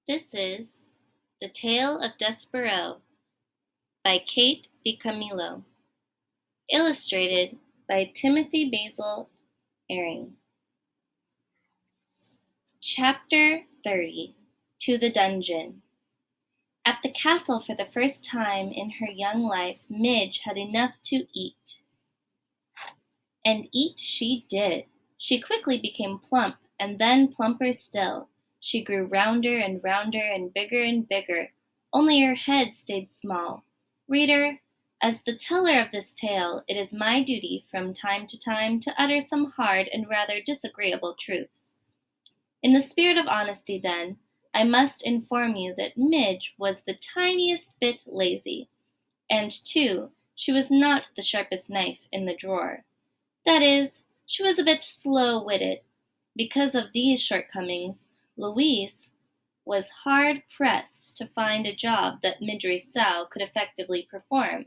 This is The Tale of Despereaux by Kate DiCamillo, illustrated by Timothy Basil Ering. Chapter 30. To the Dungeon. At the castle for the first time in her young life, Midge had enough to eat. And eat she did. She quickly became plump, and then plumper still. She grew rounder and bigger, only her head stayed small. Reader, as the teller of this tale, it is my duty from time to time to utter some hard and rather disagreeable truths. In the spirit of honesty, then, I must inform you that Midge was the tiniest bit lazy, and, too, she was not the sharpest knife in the drawer. That is, she was a bit slow-witted. Because of these shortcomings, Louise was hard-pressed to find a job that Midge Sow could effectively perform.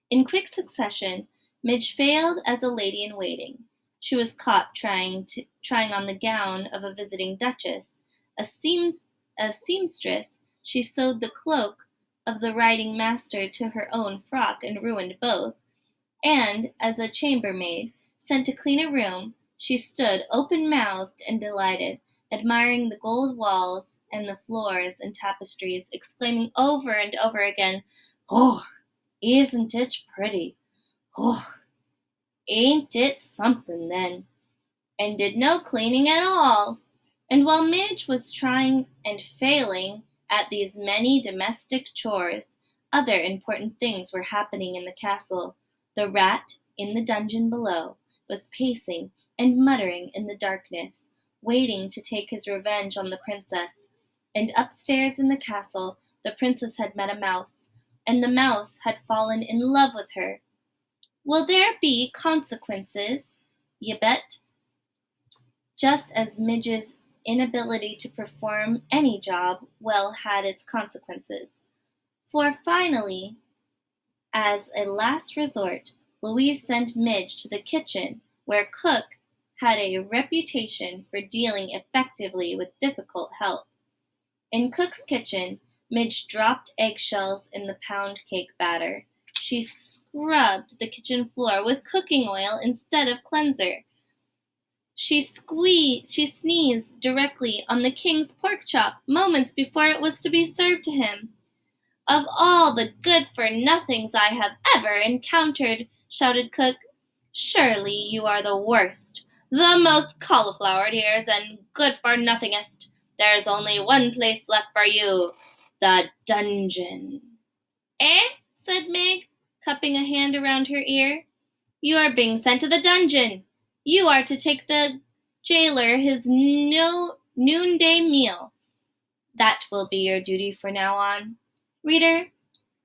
In quick succession, Midge failed as a lady-in-waiting. She was caught trying on the gown of a visiting duchess. A seamstress, she sewed the cloak of the riding master to her own frock and ruined both. And, as a chambermaid, sent to clean a room, she stood open-mouthed and delighted, admiring the gold walls and the floors and tapestries, exclaiming over and over again, "Oh, isn't it pretty? Oh, ain't it something then?" and did no cleaning at all. And while Midge was trying and failing at these many domestic chores, other important things were happening in the castle. The rat, in the dungeon below, was pacing and muttering in the darkness, waiting to take his revenge on the princess. And upstairs in the castle, the princess had met a mouse, and the mouse had fallen in love with her. Will there be consequences? You bet. Just as Midge's inability to perform any job well had its consequences. For finally, as a last resort, Louise sent Midge to the kitchen, where Cook had a reputation for dealing effectively with difficult help. In Cook's kitchen, Midge dropped eggshells in the pound cake batter. She scrubbed the kitchen floor with cooking oil instead of cleanser. She sneezed directly on the king's pork chop moments before it was to be served to him. "Of all the good-for-nothings I have ever encountered," shouted Cook, "surely you are the worst, the most cauliflowered ears and good-for-nothingest. There's only one place left for you, the dungeon." "Eh?" said Meg, cupping a hand around her ear. "You are being sent to the dungeon. You are to take the jailer his noonday meal. That will be your duty from now on." Reader,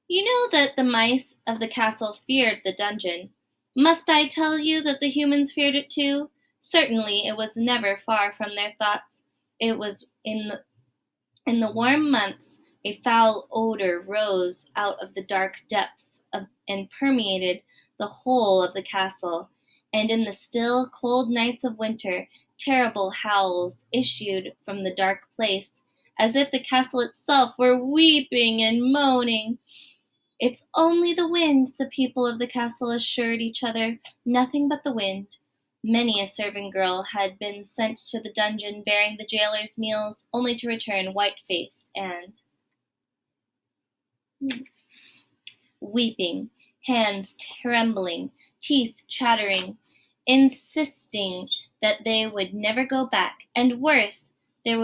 you know that the mice of the castle feared the dungeon. Must I tell you that the humans feared it too? Certainly it was never far from their thoughts. It was in the warm months a foul odor rose out of the dark depths and permeated the whole of the castle, and in the still, cold nights of winter, terrible howls issued from the dark place, as if the castle itself were weeping and moaning. "It's only the wind," the people of the castle assured each other, "nothing but the wind." Many a serving girl had been sent to the dungeon bearing the jailer's meals, only to return white-faced and weeping, hands trembling, teeth chattering, insisting that they would never go back. And worse, they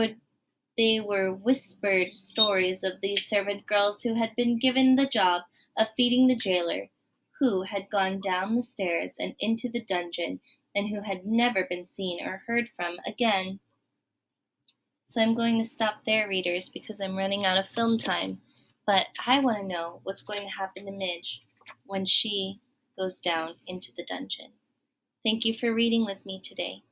were whispered stories of these servant girls who had been given the job of feeding the jailer, who had gone down the stairs and into the dungeon, and who had never been seen or heard from again. So I'm going to stop there, readers, because I'm running out of film time. But I want to know what's going to happen to Midge when she goes down into the dungeon. Thank you for reading with me today.